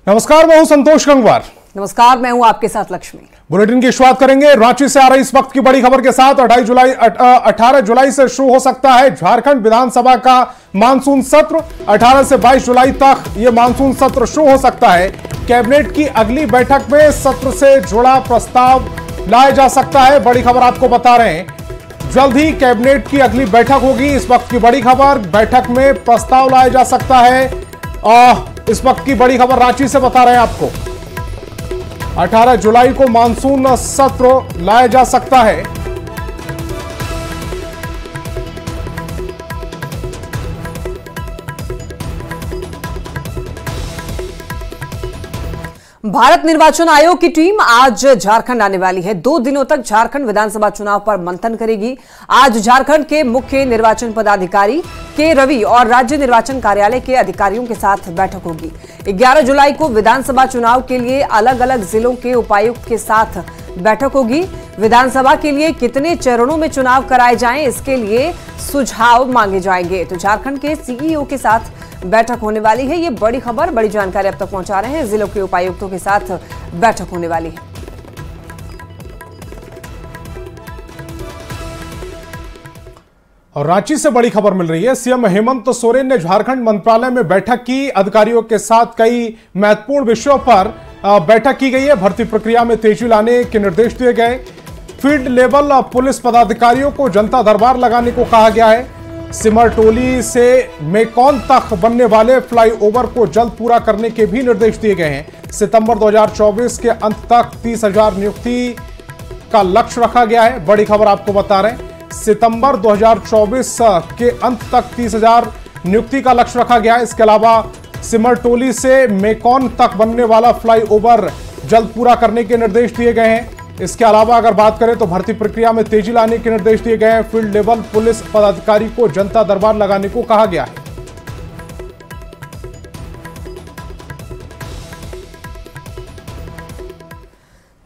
नमस्कार, मैं हूं संतोष गंगवार। नमस्कार, मैं हूं आपके साथ लक्ष्मी। बुलेटिन की शुरुआत करेंगे रांची से आ रही इस वक्त की बड़ी खबर के साथ। 18 जुलाई से शुरू हो सकता है झारखंड विधानसभा का मानसून सत्र। 18 से 22 जुलाई तक यह मानसून सत्र शुरू हो सकता है। कैबिनेट की अगली बैठक में सत्र से जुड़ा प्रस्ताव लाया जा सकता है। बड़ी खबर आपको बता रहे हैं, जल्द ही कैबिनेट की अगली बैठक होगी। इस वक्त की बड़ी खबर, बैठक में प्रस्ताव लाया जा सकता है। इस वक्त की बड़ी खबर रांची से बता रहे हैं आपको, 18 जुलाई को मानसून सत्र लाया जा सकता है। भारत निर्वाचन आयोग की टीम आज झारखंड आने वाली है। 2 दिनों तक झारखंड विधानसभा चुनाव पर मंथन करेगी। आज झारखंड के मुख्य निर्वाचन पदाधिकारी के रवि और राज्य निर्वाचन कार्यालय के अधिकारियों के साथ बैठक होगी। 11 जुलाई को विधानसभा चुनाव के लिए अलग अलग जिलों के उपायुक्त के साथ बैठक होगी। विधानसभा के लिए कितने चरणों में चुनाव कराए जाएं, इसके लिए सुझाव मांगे जाएंगे। तो झारखंड के सीईओ के साथ बैठक होने वाली है। ये बड़ी खबर, बड़ी जानकारी अब तक पहुंचा रहे हैं। जिलों के उपायुक्तों के साथ बैठक होने वाली है। और रांची से बड़ी खबर मिल रही है, सीएम हेमंत सोरेन ने झारखंड मंत्रालय में बैठक की। अधिकारियों के साथ कई महत्वपूर्ण विषयों पर बैठक की गई है। भर्ती प्रक्रिया में तेजी लाने के निर्देश दिए गए। फील्ड लेवल पुलिस पदाधिकारियों को जनता दरबार लगाने को कहा गया है। सिमरटोली से मेकॉन तक बनने वाले फ्लाईओवर को जल्द पूरा करने के भी निर्देश दिए गए हैं। सितंबर 2024 के अंत तक 30,000 नियुक्ति का लक्ष्य रखा गया है। बड़ी खबर आपको बता रहे हैं, सितंबर 2024 के अंत तक 30,000 नियुक्ति का लक्ष्य रखा गया है। इसके अलावा सिमरटोली से मेकॉन तक बनने वाला फ्लाईओवर जल्द पूरा करने के निर्देश दिए गए हैं। इसके अलावा अगर बात करें तो भर्ती प्रक्रिया में तेजी लाने के निर्देश दिए गए हैं। फील्ड लेवल पुलिस पदाधिकारी को जनता दरबार लगाने को कहा गया है।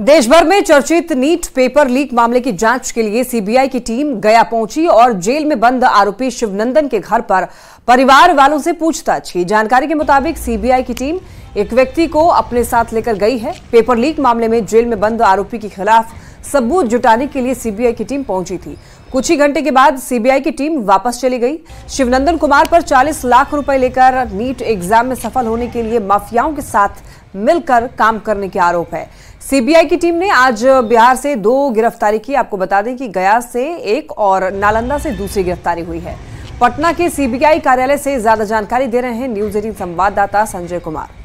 देश भर में चर्चित नीट पेपर लीक मामले की जांच के लिए सीबीआई की टीम गया पहुंची और जेल में बंद आरोपी शिवनंदन के घर पर परिवार वालों से पूछताछ की। जानकारी के मुताबिक सीबीआई की टीम एक व्यक्ति को अपने साथ लेकर गई है। पेपर लीक मामले में जेल में बंद आरोपी के खिलाफ सबूत जुटाने के लिए सीबीआई की टीम पहुंची थी। कुछ ही घंटे के बाद सीबीआई की टीम वापस चली गई। शिवनंदन कुमार पर 40 लाख रुपए लेकर नीट एग्जाम में सफल होने के लिए माफियाओं के साथ मिलकर काम करने के आरोप है। सीबीआई की टीम ने आज बिहार से 2 गिरफ्तारी की। आपको बता दें कि गया से एक और नालंदा से दूसरी गिरफ्तारी हुई है। पटना के सीबीआई कार्यालय से ज्यादा जानकारी दे रहे हैं न्यूज 18 संवाददाता Sanjay Kumar.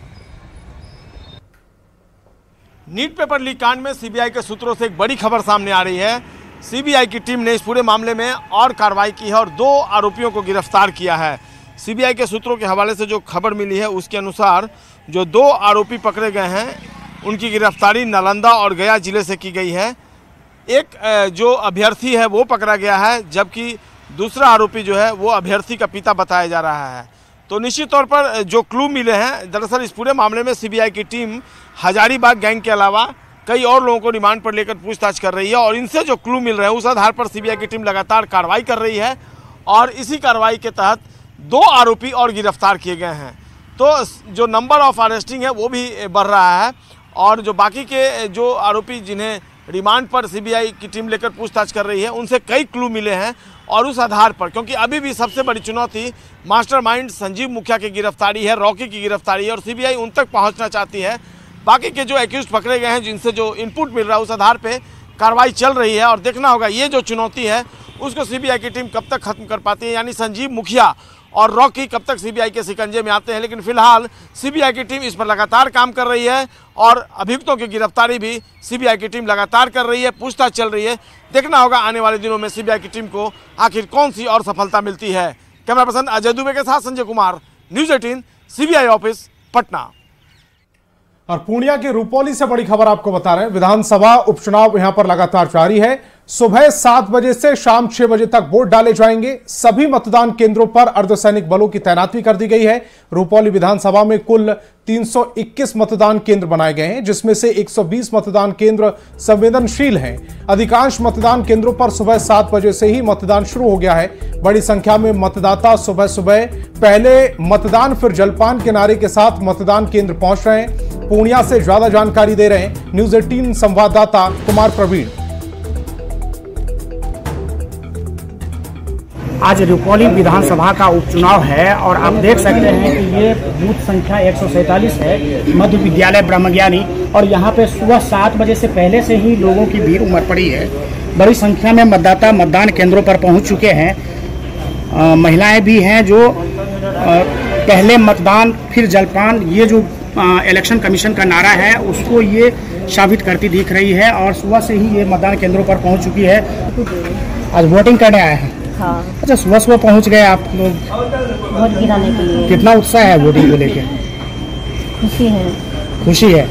NEET paper leak कांड में सीबीआई के सूत्रों से एक बड़ी खबर सामने आ रही है। सीबीआई की टीम ने इस पूरे मामले में और कार्रवाई की है और 2 आरोपियों को गिरफ्तार किया है। सीबीआई के सूत्रों के हवाले से जो खबर मिली है उसके अनुसार जो 2 आरोपी पकड़े गए हैं उनकी गिरफ्तारी नालंदा और गया जिले से की गई है। एक जो अभ्यर्थी है वो पकड़ा गया है, जबकि दूसरा आरोपी जो है वो अभ्यर्थी का पिता बताया जा रहा है। तो निश्चित तौर पर जो क्लू मिले हैं, दरअसल इस पूरे मामले में सीबीआई की टीम हजारीबाग गैंग के अलावा कई और लोगों को रिमांड पर लेकर पूछताछ कर रही है और इनसे जो क्लू मिल रहे हैं उस आधार पर सीबीआई की टीम लगातार कार्रवाई कर रही है और इसी कार्रवाई के तहत 2 आरोपी और गिरफ्तार किए गए हैं। तो जो नंबर ऑफ अरेस्टिंग है वो भी बढ़ रहा है और जो बाकी के जो आरोपी जिन्हें रिमांड पर सीबीआई की टीम लेकर पूछताछ कर रही है उनसे कई क्लू मिले हैं और उस आधार पर, क्योंकि अभी भी सबसे बड़ी चुनौती मास्टरमाइंड संजीव मुखिया की गिरफ्तारी है, रॉकी की गिरफ्तारी है और सीबीआई उन तक पहुंचना चाहती है। बाकी के जो एक्यूज पकड़े गए हैं जिनसे जो इनपुट मिल रहा है उस आधार पे कार्रवाई चल रही है और देखना होगा ये जो चुनौती है उसको सीबीआई की टीम कब तक खत्म कर पाती है, यानी संजीव मुखिया और रॉकी कब तक सीबीआई के शिकंजे में आते हैं। लेकिन फिलहाल सीबीआई की टीम इस पर लगातार काम कर रही है और अभियुक्तों की गिरफ्तारी भी सीबीआई की टीम लगातार कर रही है, पूछताछ चल रही है। देखना होगा आने वाले दिनों में सीबीआई की टीम को आखिर कौन सी और सफलता मिलती है। कैमरा पर्सन अजय दुबे के साथ Sanjay Kumar, news 18 CBI office Patna. और पूर्णिया के रुपौली से बड़ी खबर आपको बता रहे हैं, विधानसभा उपचुनाव यहां पर लगातार जारी है। सुबह 7 बजे से शाम 6 बजे तक वोट डाले जाएंगे। सभी मतदान केंद्रों पर अर्धसैनिक बलों की तैनाती कर दी गई है। रुपौली विधानसभा में कुल 321 मतदान केंद्र बनाए गए हैं, जिसमें से 120 मतदान केंद्र संवेदनशील हैं। अधिकांश मतदान केंद्रों पर सुबह 7 बजे से ही मतदान शुरू हो गया है। बड़ी संख्या में मतदाता सुबह सुबह पहले मतदान फिर जलपान के नारे के साथ मतदान केंद्र पहुंच रहे हैं। पूर्णिया से ज्यादा जानकारी दे रहे हैं न्यूज 18 संवाददाता कुमार प्रवीण। आज रुपौली विधानसभा का उपचुनाव है और आप देख सकते हैं कि ये बूथ संख्या 147 है, मध्य विद्यालय ब्रह्मज्ञानी। और यहाँ पे सुबह 7 बजे से पहले से ही लोगों की भीड़ उमड़ पड़ी है। बड़ी संख्या में मतदाता मतदान केंद्रों पर पहुँच चुके हैं। महिलाएं भी हैं जो पहले मतदान फिर जलपान, ये जो इलेक्शन कमीशन का नारा है उसको ये साबित करती दिख रही है। और सुबह से ही ये मतदान केंद्रों पर पहुँच चुकी है। आज वोटिंग करने आए हैं। हाँ। अच्छा, सुबह सुबह पहुंच गए आप लोग वोट गिराने के लिए। कितना उत्साह है वोटिंग को लेके? खुशी है। खुशी है।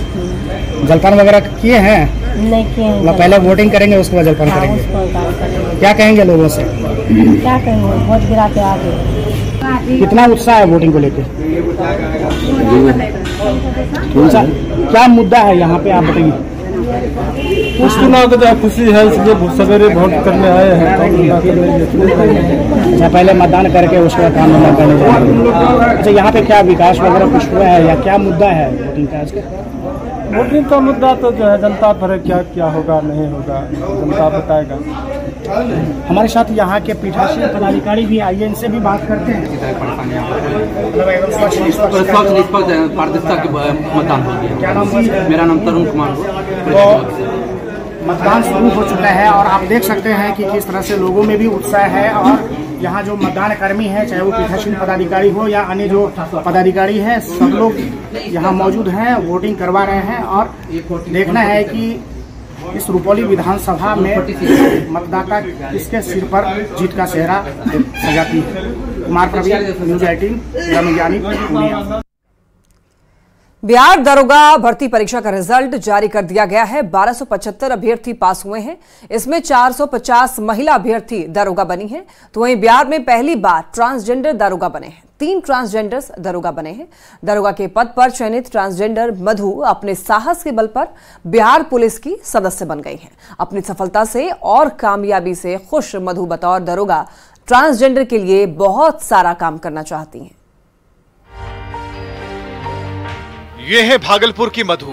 जलपान वगैरह किए हैं? नहीं किए हैं। पहले वोटिंग करेंगे उसके बाद जलपान करेंगे। क्या कहेंगे लोगों से? क्या कहेंगे, वोट गिरा के आ गए। कितना उत्साह है वोटिंग को लेके? क्या मुद्दा है यहाँ पे, आप बताइए। चुनाव का जो खुशी है इसलिए सवेरे वोट करने आए हैं। अच्छा, पहले मतदान करके उसके बाद काम धंधा करने जाएंगे। अच्छा, यहाँ पे क्या विकास वगैरह कुछ हुआ है या क्या मुद्दा है वोटिंग का? आज वोटिंग का मुद्दा तो जो है जनता पर है, क्या क्या होगा नहीं होगा जनता बताएगा। हमारे साथ यहाँ के पीठासीन पदाधिकारी भी आइए, इनसे भी बात करते हैं। पारदर्शिता के मतदान हो गया। क्या नाम? मेरा नाम तरुण कुमार। मतदान शुरू हो चुका है और आप देख सकते हैं कि किस तरह से लोगों में भी उत्साह है। और यहाँ जो मतदान कर्मी है, चाहे वो पीठासीन पदाधिकारी हो या अन्य जो पदाधिकारी है, सब लोग यहाँ मौजूद हैं, वोटिंग करवा रहे हैं। और देखना है कि इस रुपौली विधानसभा में मतदाता किसके सिर पर जीत का सेहरा सजाती है। कुमार प्रवीण, न्यूज 18 ब्रह्मज्ञानी, पूर्णिया। बिहार दरोगा भर्ती परीक्षा का रिजल्ट जारी कर दिया गया है। 1275 अभ्यर्थी पास हुए हैं। इसमें 450 महिला अभ्यर्थी दरोगा बनी हैं। तो वहीं बिहार में पहली बार ट्रांसजेंडर दरोगा बने हैं। 3 ट्रांसजेंडर्स दरोगा बने हैं। दरोगा के पद पर चयनित ट्रांसजेंडर मधु अपने साहस के बल पर बिहार पुलिस की सदस्य बन गई हैं। अपनी सफलता से और कामयाबी से खुश मधु बतौर दरोगा ट्रांसजेंडर के लिए बहुत सारा काम करना चाहती हैं। ये है भागलपुर की मधु।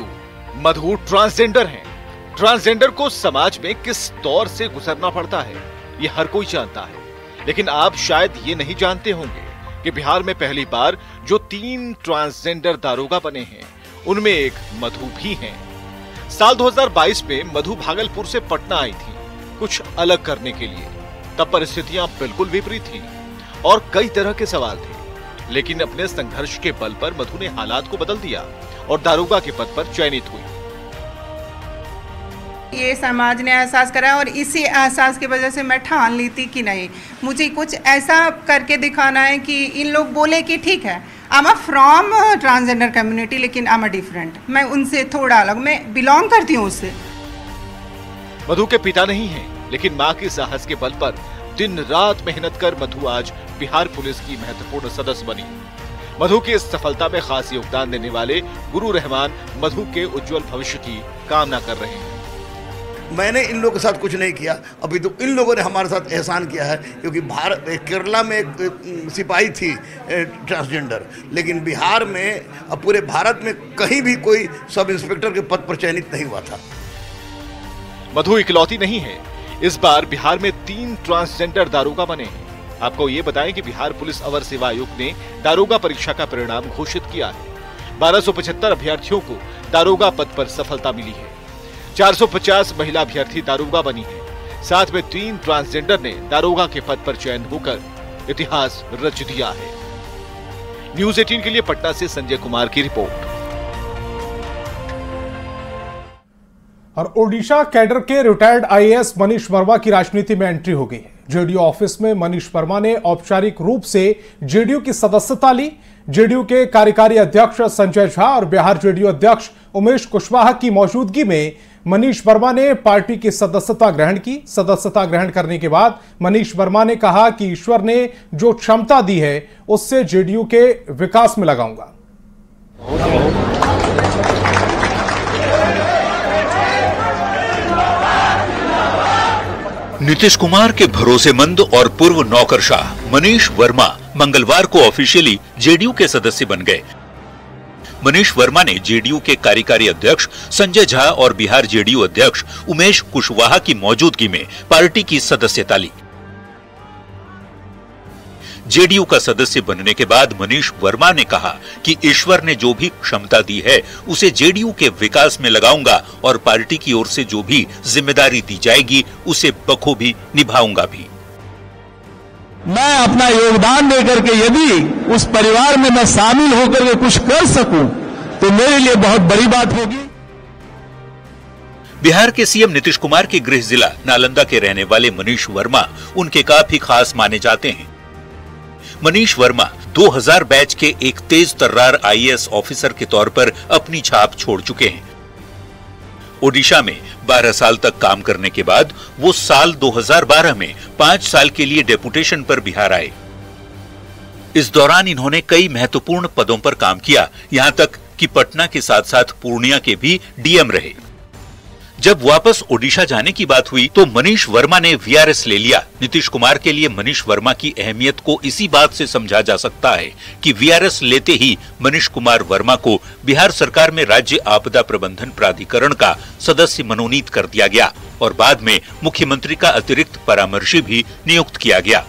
मधु ट्रांसजेंडर हैं। ट्रांसजेंडर को समाज में किस दौर से गुजरना पड़ता है ये हर कोई जानता है, लेकिन आप शायद ये नहीं जानते होंगे कि बिहार में पहली बार जो 3 ट्रांसजेंडर दारोगा बने हैं उनमें एक मधु भी हैं। साल 2022 में मधु भागलपुर से पटना आई थी कुछ अलग करने के लिए। तब परिस्थितियां बिल्कुल विपरीत थी और कई तरह के सवाल थे, लेकिन अपने संघर्ष के बल पर मधु ने हालात को बदल दिया और दारोगा के पद पर चयनित हुई। ये समाज ने एहसास करा और इसी एहसास की वजह से मैं ठान ली थी कि नहीं, मुझे कुछ ऐसा करके दिखाना है कि इन लोग बोले कि ठीक है, I am from transgender community, लेकिन आई एम डिफरेंट, मैं उनसे थोड़ा अलग, मैं बिलोंग करती हूँ उससे। मधु के पिता नहीं है, लेकिन माँ के साहस के बल पर दिन रात मेहनत कर मधु आज बिहार पुलिस की महत्वपूर्ण सदस्य बनी। मधु की इस सफलता में खास योगदान देने वाले गुरु रहमान मधु के उज्जवल भविष्य की कामना कर रहे हैं। मैंने इन लोगों के साथ कुछ नहीं किया, अभी तो इन लोगों ने हमारे साथ एहसान किया है, क्योंकि भारत केरला में एक सिपाही थी ट्रांसजेंडर, लेकिन बिहार में अब पूरे भारत में कहीं भी कोई सब इंस्पेक्टर के पद पर चयनित नहीं हुआ था। मधु इकलौती नहीं है। इस बार बिहार में 3 ट्रांसजेंडर दारोगा बने हैं। आपको ये बताएं कि बिहार पुलिस अवर सेवा आयोग ने दारोगा परीक्षा का परिणाम घोषित किया है। 1275 अभ्यर्थियों को दारोगा पद पर सफलता मिली है। 450 महिला अभ्यर्थी दारोगा बनी है। साथ में 3 ट्रांसजेंडर ने दारोगा के पद पर चयन होकर इतिहास रच दिया है। न्यूज 18 के लिए पटना से संजय कुमार की रिपोर्ट। और ओडिशा कैडर के रिटायर्ड आईएएस मनीष वर्मा की राजनीति में एंट्री हो गई है। जेडीयू ऑफिस में मनीष वर्मा ने औपचारिक रूप से जेडीयू की सदस्यता ली। जेडीयू के कार्यकारी अध्यक्ष संजय झा और बिहार जेडीयू अध्यक्ष उमेश कुशवाहा की मौजूदगी में मनीष वर्मा ने पार्टी की सदस्यता ग्रहण की। सदस्यता ग्रहण करने के बाद मनीष वर्मा ने कहा कि ईश्वर ने जो क्षमता दी है उससे जेडीयू के विकास में लगाऊंगा। नीतीश कुमार के भरोसेमंद और पूर्व नौकरशाह मनीष वर्मा मंगलवार को ऑफिशियली जेडीयू के सदस्य बन गए। मनीष वर्मा ने जेडीयू के कार्यकारी अध्यक्ष संजय झा और बिहार जेडीयू अध्यक्ष उमेश कुशवाहा की मौजूदगी में पार्टी की सदस्यता ली। जेडीयू का सदस्य बनने के बाद मनीष वर्मा ने कहा कि ईश्वर ने जो भी क्षमता दी है उसे जेडीयू के विकास में लगाऊंगा और पार्टी की ओर से जो भी जिम्मेदारी दी जाएगी उसे बखूबी निभाऊंगा भी। मैं अपना योगदान देकर के यदि उस परिवार में मैं शामिल होकर के कुछ कर सकूं तो मेरे लिए बहुत बड़ी बात होगी। बिहार के सीएम नीतीश कुमार के गृह जिला नालंदा के रहने वाले मनीष वर्मा उनके काफी खास माने जाते हैं। मनीष वर्मा 2000 बैच के एक तेज तर्रार आईएएस ऑफिसर के तौर पर अपनी छाप छोड़ चुके हैं। ओडिशा में 12 साल तक काम करने के बाद वो साल 2012 में 5 साल के लिए डेपुटेशन पर बिहार आए। इस दौरान इन्होंने कई महत्वपूर्ण पदों पर काम किया, यहां तक कि पटना के साथ साथ पूर्णिया के भी डीएम रहे। जब वापस ओडिशा जाने की बात हुई तो मनीष वर्मा ने वीआरएस ले लिया। नीतीश कुमार के लिए मनीष वर्मा की अहमियत को इसी बात से समझा जा सकता है कि वीआरएस लेते ही मनीष कुमार वर्मा को बिहार सरकार में राज्य आपदा प्रबंधन प्राधिकरण का सदस्य मनोनीत कर दिया गया और बाद में मुख्यमंत्री का अतिरिक्त परामर्शी भी नियुक्त किया गया।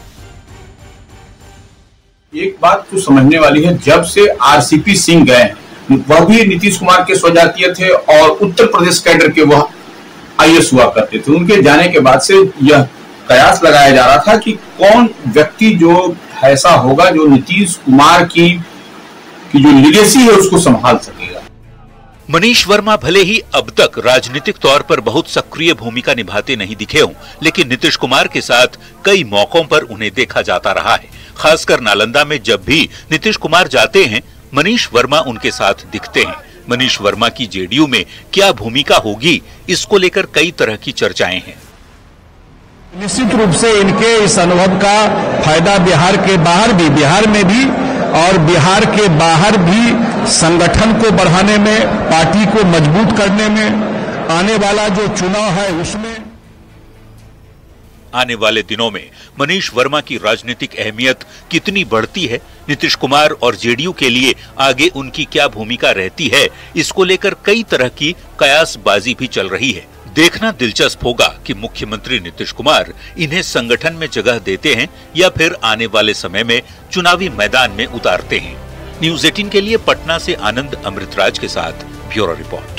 एक बात तो समझने वाली है, जब से आरसीपी सिंह गए, वह भी नीतीश कुमार के स्वजातीय थे और उत्तर प्रदेश कैडर के वह आईएएस हुआ करते थे। उनके जाने के बाद से यह कयास लगाया जा रहा था कि कौन व्यक्ति जो ऐसा होगा जो नीतीश कुमार की जो लीगेसी है उसको संभाल सकेगा। मनीष वर्मा भले ही अब तक राजनीतिक तौर पर बहुत सक्रिय भूमिका निभाते नहीं दिखे हों, लेकिन नीतीश कुमार के साथ कई मौकों पर उन्हें देखा जाता रहा है। खासकर नालंदा में जब भी नीतीश कुमार जाते हैं, मनीष वर्मा उनके साथ दिखते हैं। मनीष वर्मा की जेडीयू में क्या भूमिका होगी, इसको लेकर कई तरह की चर्चाएं हैं। निश्चित रूप से इनके इस अनुभव का फायदा बिहार के बाहर भी, बिहार में भी और बिहार के बाहर भी संगठन को बढ़ाने में, पार्टी को मजबूत करने में, आने वाला जो चुनाव है उसमें। आने वाले दिनों में मनीष वर्मा की राजनीतिक अहमियत कितनी बढ़ती है, नीतीश कुमार और जेडीयू के लिए आगे उनकी क्या भूमिका रहती है, इसको लेकर कई तरह की कयासबाजी भी चल रही है। देखना दिलचस्प होगा कि मुख्यमंत्री नीतीश कुमार इन्हें संगठन में जगह देते हैं या फिर आने वाले समय में चुनावी मैदान में उतारते हैं। न्यूज 18 के लिए पटना से आनंद अमृतराज के साथ ब्यूरो रिपोर्ट।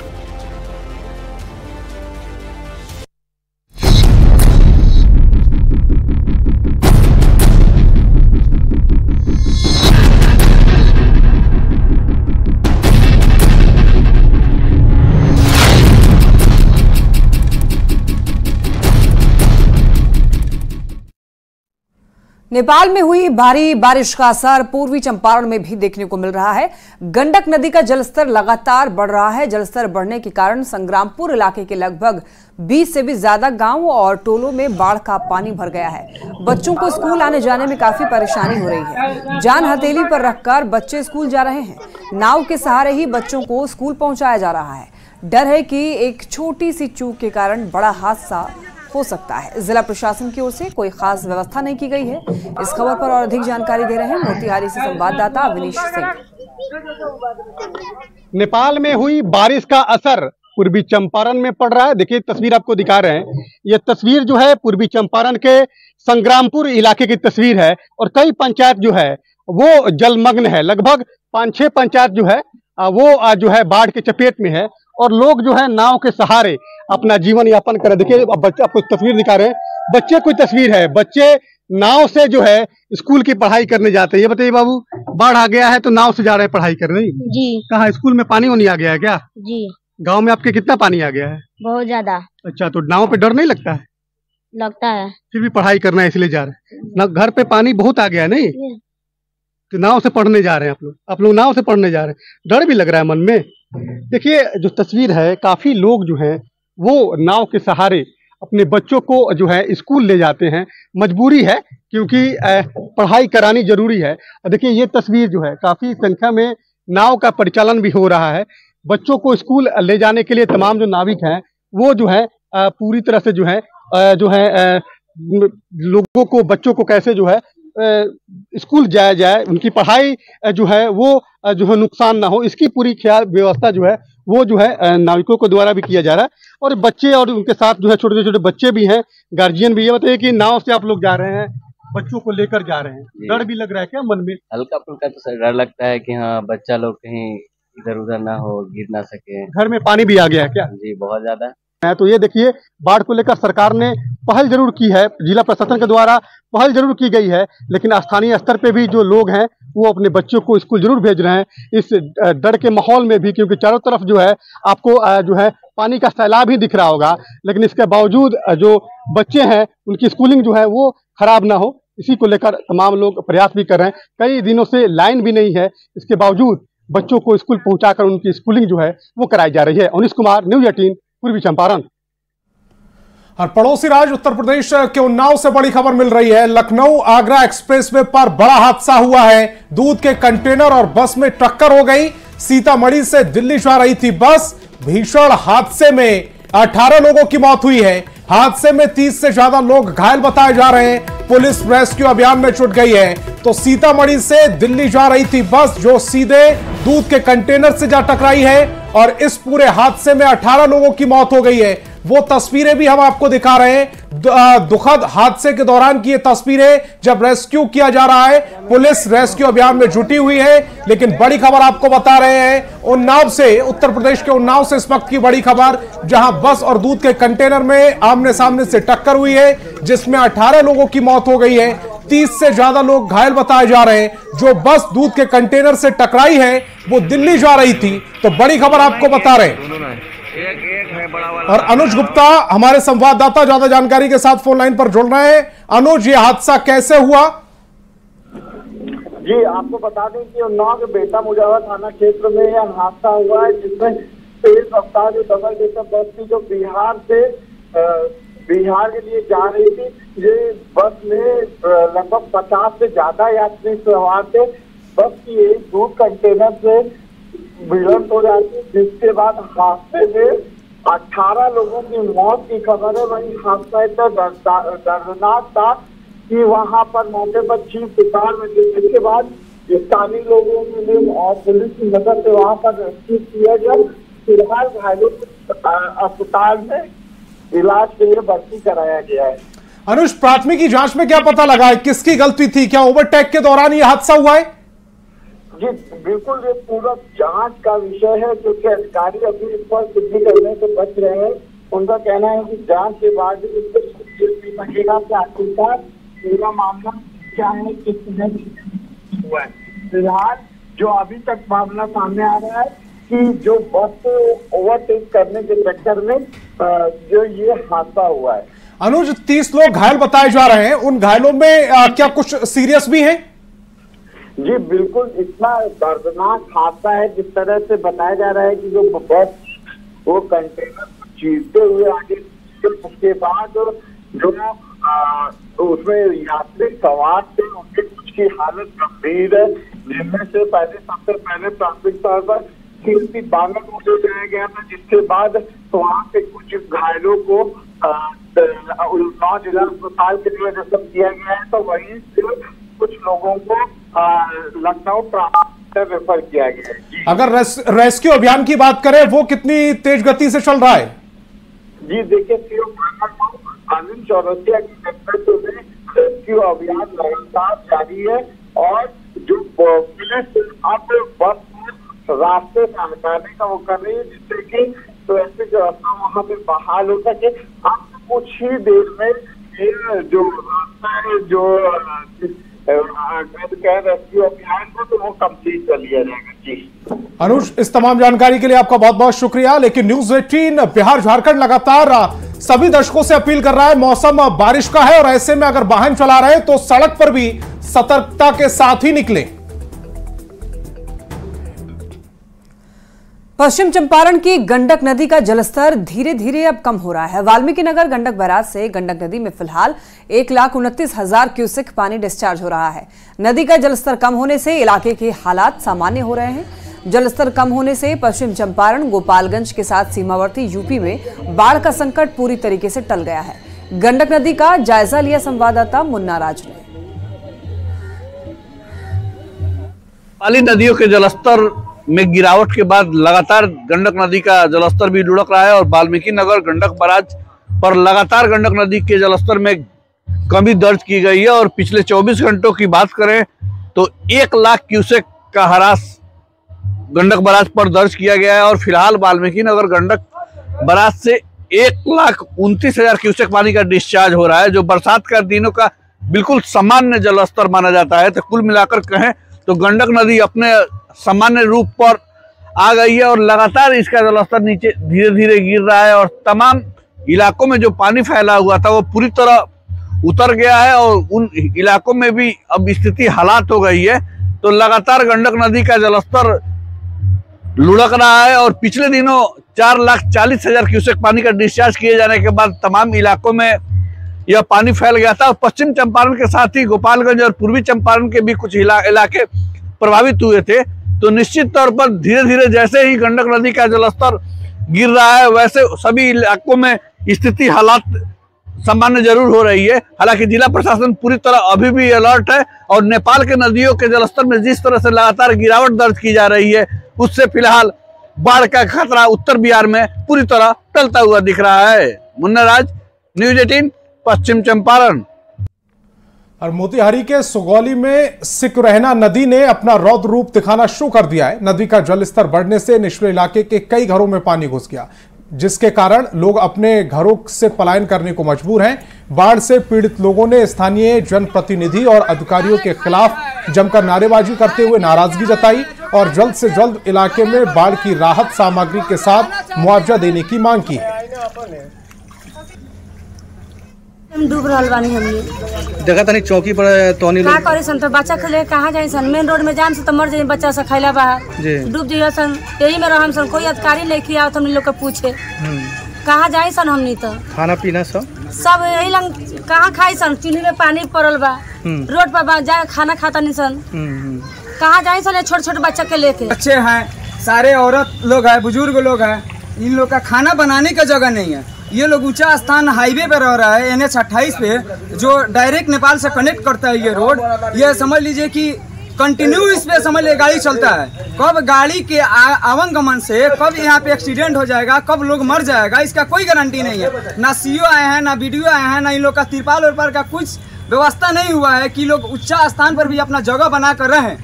नेपाल में हुई भारी बारिश का असर पूर्वी चंपारण में भी देखने को मिल रहा है। गंडक नदी का जलस्तर लगातार बढ़ रहा है। जलस्तर बढ़ने के कारण संग्रामपुर इलाके के लगभग 20 से भी ज्यादा गांवों और टोलों में बाढ़ का पानी भर गया है। बच्चों को स्कूल आने जाने में काफी परेशानी हो रही है। जान हथेली पर रखकर बच्चे स्कूल जा रहे हैं। नाव के सहारे ही बच्चों को स्कूल पहुंचाया जा रहा है। डर है कि एक छोटी सी चूक के कारण बड़ा हादसा हो सकता है। जिला प्रशासन की ओर से कोई खास व्यवस्था नहीं की गई है। इस खबर पर और अधिक जानकारी दे रहे हैं मोतिहारी से संवाददाता अविनीश सिंह। नेपाल में हुई बारिश का असर पूर्वी चंपारण में पड़ रहा है। देखिए तस्वीर आपको दिखा रहे हैं। ये तस्वीर जो है पूर्वी चंपारण के संग्रामपुर इलाके की तस्वीर है और कई पंचायत जो है वो जलमग्न है। लगभग 5-6 पंचायत जो है वो जो है बाढ़ के चपेट में है और लोग जो है नाव के सहारे अपना जीवन यापन कर। देखिए बच्चे आपको तस्वीर दिखा रहे हैं। बच्चे कोई तस्वीर है, बच्चे नाव से जो है स्कूल की पढ़ाई करने जाते हैं। ये बताइए बाबू, बाढ़ आ गया है तो नाव से जा रहे हैं पढ़ाई करने? जी। कहाँ स्कूल में पानी होने आ गया है क्या? जी। गांव में आपके कितना पानी आ गया है? बहुत ज्यादा। अच्छा, तो नाव पे डर नहीं लगता है? लगता है। फिर भी पढ़ाई करना है इसलिए जा रहे हैं ना? घर पे पानी बहुत आ गया है नहीं तो नाव से पढ़ने जा रहे हैं आप लोग नाव से पढ़ने जा रहे हैं। डर भी लग रहा है मन में। देखिए जो तस्वीर है, काफी लोग जो हैं वो नाव के सहारे अपने बच्चों को जो है स्कूल ले जाते हैं। मजबूरी है क्योंकि पढ़ाई करानी जरूरी है। देखिए ये तस्वीर जो है, काफी संख्या में नाव का परिचालन भी हो रहा है। बच्चों को स्कूल ले जाने के लिए तमाम जो नाविक हैं वो जो है पूरी तरह से जो है लोगों को, बच्चों को कैसे जो है स्कूल जाया जाए, उनकी पढ़ाई जो है वो जो है नुकसान ना हो, इसकी पूरी ख्याल व्यवस्था जो है वो जो है नाविकों को द्वारा भी किया जा रहा है। और बच्चे और उनके साथ जो है छोटे छोटे बच्चे भी हैं, गार्जियन भी। ये बताइए कि नाव से आप लोग जा रहे हैं, बच्चों को लेकर जा रहे हैं, डर भी लग रहा है क्या मन में? हल्का फुल्का तो डर लगता है कि हाँ बच्चा लोग कहीं इधर उधर ना हो, गिर ना सके। घर में पानी भी आ गया है क्या? जी बहुत ज्यादा। तो ये देखिए, बाढ़ को लेकर सरकार ने पहल जरूर की है, जिला प्रशासन के द्वारा पहल जरूर की गई है, लेकिन स्थानीय स्तर पे भी जो लोग हैं वो अपने बच्चों को स्कूल जरूर भेज रहे हैं इस डर के माहौल में भी, क्योंकि चारों तरफ जो है आपको जो है पानी का सैलाब ही दिख रहा होगा। लेकिन इसके बावजूद जो बच्चे हैं उनकी स्कूलिंग जो है वो खराब ना हो, इसी को लेकर तमाम लोग प्रयास भी कर रहे हैं। कई दिनों से लाइन भी नहीं है, इसके बावजूद बच्चों को स्कूल पहुंचाकर उनकी स्कूलिंग जो है वो कराई जा रही है। अनिश कुमार, न्यूज़ 18, पूर्वी चंपारण। और पड़ोसी राज्य उत्तर प्रदेश के उन्नाव से बड़ी खबर मिल रही है। लखनऊ आगरा एक्सप्रेसवे पर बड़ा हादसा हुआ है। दूध के कंटेनर और बस में टक्कर हो गई। सीतामढ़ी से दिल्ली जा रही थी बस। भीषण हादसे में 18 लोगों की मौत हुई है। हादसे में 30 से ज्यादा लोग घायल बताए जा रहे हैं। पुलिस रेस्क्यू अभियान में जुट गई है। तो सीतामढ़ी से दिल्ली जा रही थी बस जो सीधे दूध के कंटेनर से जा टकराई है और इस पूरे हादसे में 18 लोगों की मौत हो गई है। वो तस्वीरें भी हम आपको दिखा रहे हैं, दुखद हादसे के दौरान की ये तस्वीरें जब रेस्क्यू किया जा रहा है। पुलिस रेस्क्यू अभियान में जुटी हुई है। लेकिन बड़ी खबर आपको बता रहे हैं उन्नाव से, उत्तर प्रदेश के उन्नाव से इस वक्त की बड़ी खबर, जहां बस और दूध के कंटेनर में आमने सामने से टक्कर हुई है जिसमें 18 लोगों की मौत हो गई है। 30 से ज्यादा लोग घायल बताए जा रहे हैं। जो बस दूध के कंटेनर से टकराई है वो दिल्ली जा रही थी। तो बड़ी खबर आपको बता रहे हैं। और अनुज गुप्ता हमारे संवाददाता ज्यादा जानकारी के साथ फोन लाइन पर जुड़ रहे हैं। अनुज, ये हादसा कैसे हुआ? जी आपको बता दें कि उन्नाव के बेटा मुजावर थाना क्षेत्र में यह हादसा हुआ है, जिसमें तेज रफ्तार जो डबल डेकर बस थी जो बिहार के लिए जा रही थी। ये बस में लगभग 50 से ज्यादा यात्री सवार थे। बस की एक दूध कंटेनर से भिड़ंत हो जाती, जिसके बाद हादसे में 18 लोगों की मौत की खबर है। वही हादसा इतना दर्दनाक था कि वहां पर मौके पर चीख पुकार में, जिसके बाद स्थानीय लोगों ने और पुलिस की मदद से वहां पर रेस्क्यू किया गया। फिलहाल घायलों को अस्पताल में इलाज के लिए भर्ती कराया गया है। अनुज, प्राथमिकी जांच में क्या पता लगा है, किसकी गलती थी? क्या ओवरटेक के दौरान ये हादसा हुआ है? जी बिल्कुल, ये पूरा जांच का विषय है, क्योंकि अधिकारी अभी इस पर सिद्धि करने से बच रहे हैं। उनका कहना है कि जांच के बाद लगेगा कि आखिरकार पूरा मामला क्या है, किस तरह हुआ है। फिलहाल जो अभी तक मामला सामने आ रहा है कि जो बस ओवरटेक करने के चक्कर में जो ये हादसा हुआ है। अनुज, 30 लोग घायल बताए जा रहे हैं। उन घायलों में क्या कुछ सीरियस भी हैं? जी बिल्कुल, इतना दर्दनाक हादसा है। जिस तरह से बताया जा रहा है कि जो बस वो कंटेनर चीरते हुए आगे, उसके बाद जो उसमें यात्री सवार थे उनके कुछ की हालत गंभीर है, जिनमें से सबसे पहले प्राथमिक तौर पर कीर्ति बांगल को ले जाया गया था, जिसके बाद वहाँ पे कुछ घायलों को उन्नाव जिला अस्पताल के लिए रेफर किया गया है। तो वहीं से कुछ लोगों को लखनऊ रेफर किया गया है। अगर रेस्क्यू अभियान की बात करें, वो कितनी तेज गति से चल रहा है? जी देखिए, अरविंद चौरसिया की नेतृत्व में रेस्क्यू अभियान लगातार जारी है और जो पुलिस अब बस रास्ते से हटाने का वो कर रही है, जिससे कि ट्रैफिक रास्ता वहाँ पे बहाल हो सके। अब कुछ ही देर में ये जो रास्ता है जो रेस्क्यू अभियान को तो वो कंप्लीट कर लिया जाएगा। जी अनुज, इस तमाम जानकारी के लिए आपका बहुत बहुत शुक्रिया। लेकिन न्यूज़ 18 बिहार झारखंड लगातार सभी दर्शकों से अपील कर रहा है, मौसम बारिश का है और ऐसे में अगर वाहन चला रहे हैं तो सड़क पर भी सतर्कता के साथ ही निकलें। पश्चिम चंपारण की गंडक नदी का जलस्तर धीरे धीरे अब कम हो रहा है। वाल्मीकि नगर गंडक बैराज से गंडक नदी में फिलहाल 1,29,000 क्यूसेक पानी डिस्चार्ज हो रहा है। नदी का जलस्तर कम होने से इलाके के हालात सामान्य हो रहे हैं। जलस्तर कम होने से पश्चिम चंपारण, गोपालगंज के साथ सीमावर्ती यूपी में बाढ़ का संकट पूरी तरीके से टल गया है। गंडक नदी का जायजा लिया संवाददाता मुन्ना राज ने। पाली नदियों के जलस्तर में गिरावट के बाद लगातार गंडक नदी का जलस्तर भी लुढ़क रहा है और वाल्मीकि नगर गंडक बैराज पर लगातार गंडक नदी के जलस्तर में कमी दर्ज की गई है। और पिछले 24 घंटों की बात करें तो 1 लाख क्यूसेक का ह्रास गंडक बैराज पर दर्ज किया गया है। और फिलहाल वाल्मीकि नगर गंडक बैराज से 1,29,000 क्यूसेक पानी का डिस्चार्ज हो रहा है, जो बरसात का दिनों का बिल्कुल सामान्य जलस्तर माना जाता है। तो कुल मिलाकर कहें तो गंडक नदी अपने सामान्य रूप पर आ गई है और लगातार इसका जलस्तर नीचे धीरे धीरे गिर रहा है और तमाम इलाकों में जो पानी फैला हुआ था वो पूरी तरह उतर गया है और उन इलाकों में भी अब स्थिति हालात हो गई है। तो लगातार गंडक नदी का जलस्तर लुढ़क रहा है और पिछले दिनों 4,40,000 क्यूसेक पानी का डिस्चार्ज किए जाने के बाद तमाम इलाकों में यह पानी फैल गया था। पश्चिम चंपारण के साथ ही गोपालगंज और पूर्वी चंपारण के भी कुछ इलाके प्रभावित हुए थे। तो निश्चित तौर पर धीरे धीरे जैसे ही गंडक नदी का जलस्तर गिर रहा है वैसे सभी इलाकों में स्थिति हालात सामान्य जरूर हो रही है। हालांकि जिला प्रशासन पूरी तरह अभी भी अलर्ट है और नेपाल के नदियों के जलस्तर में जिस तरह से लगातार गिरावट दर्ज की जा रही है उससे फिलहाल बाढ़ का खतरा उत्तर बिहार में पूरी तरह टलता हुआ दिख रहा है। मुन्ना राज, न्यूज 18, पश्चिम चंपारण। और मोतिहारी के सुगौली में सिकुरहना नदी ने अपना रौद्र रूप दिखाना शुरू कर दिया है। नदी का जलस्तर बढ़ने से निचले इलाके के कई घरों में पानी घुस गया, जिसके कारण लोग अपने घरों से पलायन करने को मजबूर हैं। बाढ़ से पीड़ित लोगों ने स्थानीय जनप्रतिनिधि और अधिकारियों के खिलाफ जमकर नारेबाजी करते हुए नाराजगी जताई और जल्द से जल्द इलाके में बाढ़ की राहत सामग्री के साथ मुआवजा देने की मांग की है। हम डूब रहा बानी, हमने देखा तनी चौकी पर तोनी का करे सन तो बच्चा खेले कहाँ जाए सन, मेन रोड में जाम से तो मर जाए बच्चा से खैला बाहर डूब जाइए सन। यही में रहम सन, कोई अधिकारी नहीं किया हम लोग का पूछे कहाँ जाए सन। हमनी तो खाना पीना सब यही लंग कहाँ खाई सन, चूल्हे में पानी पड़ल बा, रोड पर जाए खाना खाता नहीं सन, कहाँ जाए सन। छोटे छोटे बच्चा के लेके बच्चे हैं, सारे औरत लोग हैं, बुजुर्ग लोग हैं, इन लोग का खाना बनाने का जगह नहीं है। ये लोग ऊंचा स्थान हाईवे पे रह रहा है NH 28 पे, जो डायरेक्ट नेपाल से कनेक्ट करता है ये रोड। ये समझ लीजिए कि कंटिन्यू इस पे समझ लीजिए गाड़ी चलता है। कब गाड़ी के आवागमन से कब यहाँ पे एक्सीडेंट हो जाएगा, कब लोग मर जाएगा, इसका कोई गारंटी नहीं है। ना CO आए हैं, ना BDO आए हैं, ना इन लोग का तिरपाल उरपाल का कुछ व्यवस्था नहीं हुआ है कि लोग ऊंचा स्थान पर भी अपना जगह बना कर रहे।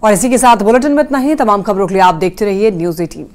और इसी के साथ बुलेटिन में इतना ही। तमाम खबरों के लिए आप देखते रहिए न्यूज़ 18।